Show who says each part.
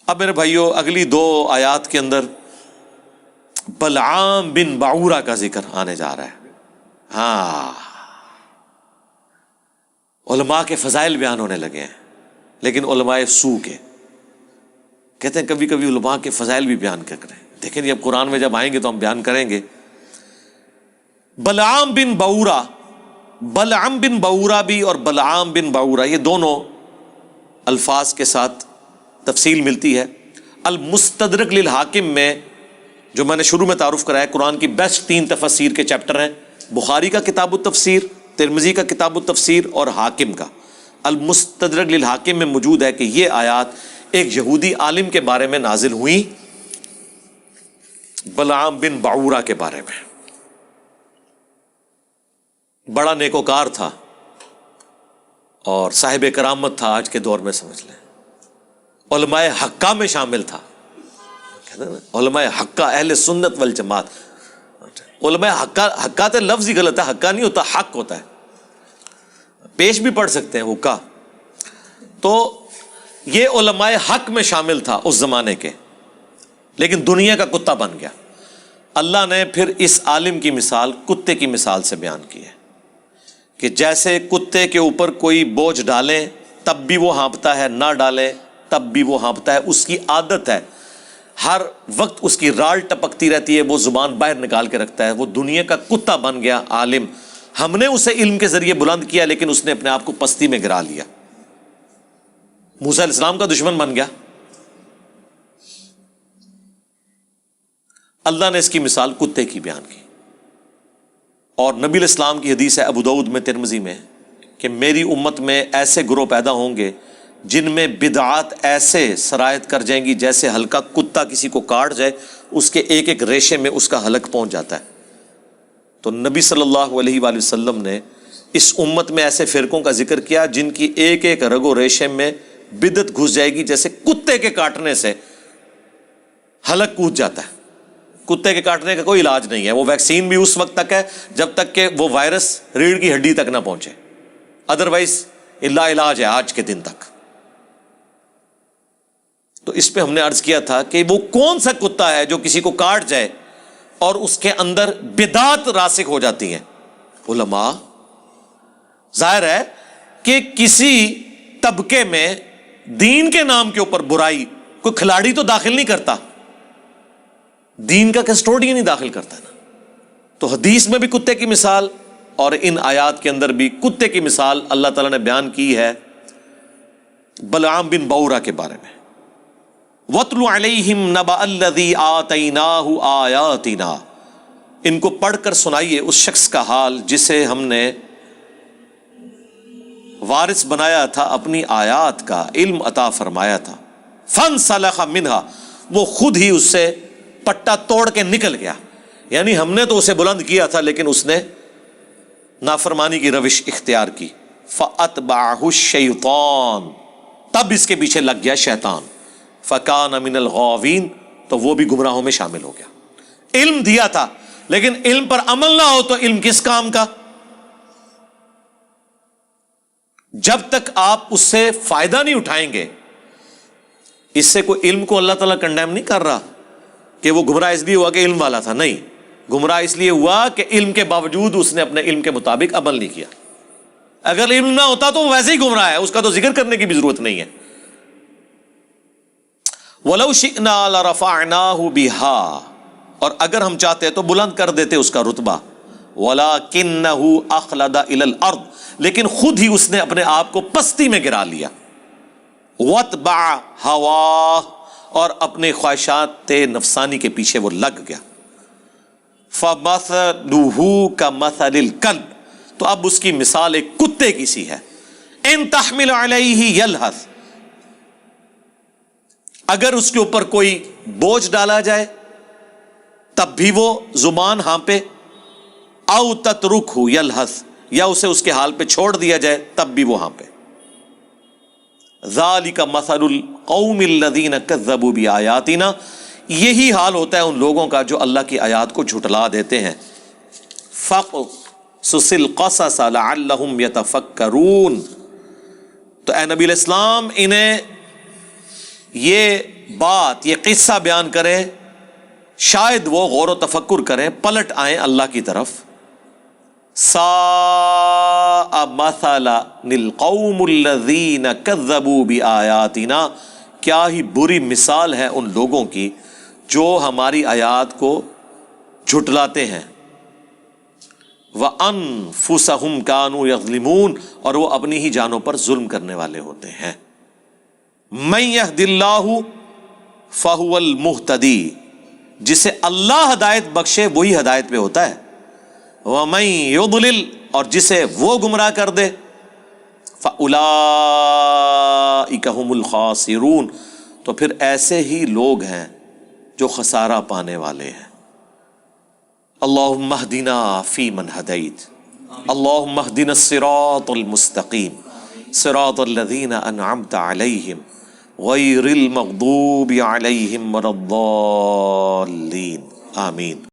Speaker 1: اب میرے بھائیوں اگلی 2 آیات کے اندر بلعام بن بعورہ کا ذکر آنے جا رہا ہے. ہاں، علماء کے فضائل بیان ہونے لگے ہیں، لیکن علماء سو کے کہتے ہیں کبھی کبھی علماء کے فضائل بھی بیان کر رہے ہیں. دیکھیں اب قرآن میں جب آئیں گے تو ہم بیان کریں گے. بلعام بن بعورہ، بلعم بن بعورہ بھی اور بلعام بن بعورہ یہ دونوں الفاظ کے ساتھ تفصیل ملتی ہے. المستدرک للحاکم میں جو میں نے شروع میں تعارف کرایا، قرآن کی بیسٹ 3 تفسیر کے چیپٹر ہیں، بخاری کا کتاب التفسیر، ترمذی کا کتاب التفسیر اور حاکم کا. المستدرک للحاکم میں موجود ہے کہ یہ آیات ایک یہودی عالم کے بارے میں نازل ہوئی، بلعام بن بعورہ کے بارے میں. بڑا نیکوکار تھا اور صاحب کرامت تھا، آج کے دور میں سمجھ لیں علماء حقہ میں شامل تھا. علماء حقہ، اہل سنت والجماعت. علماء حقہ تو لفظ ہی غلط ہے، حقہ نہیں ہوتا، حق ہوتا ہے. پیش بھی پڑھ سکتے ہیں حقہ. تو یہ علماء حق میں شامل تھا اس زمانے کے، لیکن دنیا کا کتا بن گیا. اللہ نے پھر اس عالم کی مثال کتے کی مثال سے بیان کی ہے کہ جیسے کتے کے اوپر کوئی بوجھ ڈالیں تب بھی وہ ہانپتا ہے، نہ ڈالیں تب بھی وہ ہانپتا ہے. اس کی عادت ہے، ہر وقت اس کی رال ٹپکتی رہتی ہے، وہ زبان باہر نکال کے رکھتا ہے. وہ دنیا کا کتا بن گیا عالم. ہم نے اسے علم کے ذریعے بلند کیا، لیکن اس نے اپنے آپ کو پستی میں گرا لیا. موسیٰ علیہ السلام کا دشمن بن گیا. اللہ نے اس کی مثال کتے کی بیان کی. اور نبی علیہ السلام کی حدیث ہے ابو داؤد میں، ترمذی میں، کہ میری امت میں ایسے گروہ پیدا ہوں گے جن میں بدعات ایسے سرایت کر جائیں گی جیسے ہلکا کتا کسی کو کاٹ جائے، اس کے ایک ایک ریشے میں اس کا حلق پہنچ جاتا ہے. تو نبی صلی اللہ علیہ وآلہ وسلم نے اس امت میں ایسے فرقوں کا ذکر کیا جن کی ایک ایک رگ و ریشے میں بدعت گھس جائے گی، جیسے کتے کے کاٹنے سے حلق کود جاتا ہے. کتے کے کاٹنے کا کوئی علاج نہیں ہے. وہ ویکسین بھی اس وقت تک ہے جب تک کہ وہ وائرس ریڑھ کی ہڈی تک نہ پہنچے، ادروائز لا علاج ہے آج کے دن تک. تو اس پہ ہم نے عرض کیا تھا کہ وہ کون سا کتا ہے جو کسی کو کاٹ جائے اور اس کے اندر بدعات راسخ ہو جاتی ہیں. علماء، ظاہر ہے کہ کسی طبقے میں دین کے نام کے اوپر برائی کوئی کھلاڑی تو داخل نہیں کرتا، دین کا کسٹوڈین ہی داخل کرتا ہے نا. تو حدیث میں بھی کتے کی مثال اور ان آیات کے اندر بھی کتے کی مثال اللہ تعالیٰ نے بیان کی ہے بلعام بن بعورہ کے بارے میں. وَاتْلُ عَلَيْهِمْ نَبَأَ الَّذِي آتَيْنَاهُ آيَاتِنَا، ان کو پڑھ کر سنائیے اس شخص کا حال جسے ہم نے وارث بنایا تھا اپنی آیات کا، علم عطا فرمایا تھا. فَانْسَلَخَ مِنْهَا، وہ خود ہی اس سے پٹا توڑ کے نکل گیا. یعنی ہم نے تو اسے بلند کیا تھا لیکن اس نے نافرمانی کی روش اختیار کی. فَأَتْبَعَهُ الشَّيْطَانُ، تب اس کے پیچھے لگ گیا شیطان. فَكَانَ مِنَ الْغَاوِينَ، تو وہ بھی گمراہوں میں شامل ہو گیا. علم دیا تھا لیکن علم پر عمل نہ ہو تو علم کس کام کا؟ جب تک آپ اس سے فائدہ نہیں اٹھائیں گے. اس سے کوئی علم کو اللہ تعالیٰ کنڈیم نہیں کر رہا کہ وہ گمراہ اس لیے ہوا کہ علم والا تھا. نہیں، گمراہ اس لیے ہوا کہ علم کے باوجود اس نے اپنے علم کے مطابق عمل نہیں کیا. اگر علم نہ ہوتا تو وہ ویسے ہی گمراہ ہے، اس کا تو ذکر کرنے کی بھی ضرورت نہیں ہے. وَلَوْ شِئْنَا لَرَفَعْنَاهُ بِهَا، اور اگر ہم چاہتے تو بلند کر دیتے اس کا رتبہ. وَلَكِنَّهُ أَخْلَدَ إِلَى الْأَرْضِ، لیکن خود ہی اس نے اپنے آپ کو پستی میں گرا لیا. وَاتْبَعَ هَوَاهُ، اور اپنے خواہشات نفسانی کے پیچھے وہ لگ گیا. فَمَثَلُهُ كَمَثَلِ الْكَلْبِ، تو اب اس کی مثال ایک کتے کی سی ہے. إِن تَحْمِلْ عَلَيْهِ يَلْهَثْ، اگر اس کے اوپر کوئی بوجھ ڈالا جائے تب بھی وہ زبان ہانپے. او تترکہ یلہث، یا اسے اس کے حال پہ چھوڑ دیا جائے تب بھی وہ ہانپے. ذالک مثل القوم الذین کذبوا بآیاتنا، یہی حال ہوتا ہے ان لوگوں کا جو اللہ کی آیات کو جھٹلا دیتے ہیں. فقصص القصص لعلہم یتفکرون، تو اے نبی علیہ السلام انہیں یہ بات، یہ قصہ بیان کریں، شاید وہ غور و تفکر کریں، پلٹ آئیں اللہ کی طرف. ساء مثلا القوم الذین کذبوا بآیاتنا، کیا ہی بری مثال ہے ان لوگوں کی جو ہماری آیات کو جھٹلاتے ہیں. وَأَنفُسَهُمْ كَانُوا يَظْلِمُونَ، اور وہ اپنی ہی جانوں پر ظلم کرنے والے ہوتے ہیں. مَن يَهْدِ اللَّهُ فَهُوَ الْمُهْتَدِي، جسے اللہ ہدایت بخشے وہی ہدایت پہ ہوتا ہے. وَمَن يُضْلِلْ، اور جسے وہ گمراہ کر دے، فَأُولَئِكَ هُمُ الْخَاسِرُونَ، تو پھر ایسے ہی لوگ ہیں جو خسارہ پانے والے ہیں. اللہم اہدنا فیمن ہدیت، اللہم اہدنا الصراط المستقیم، صراط الذین انعمت علیہم غیر المغضوب علیہم ولا الضالین، آمین.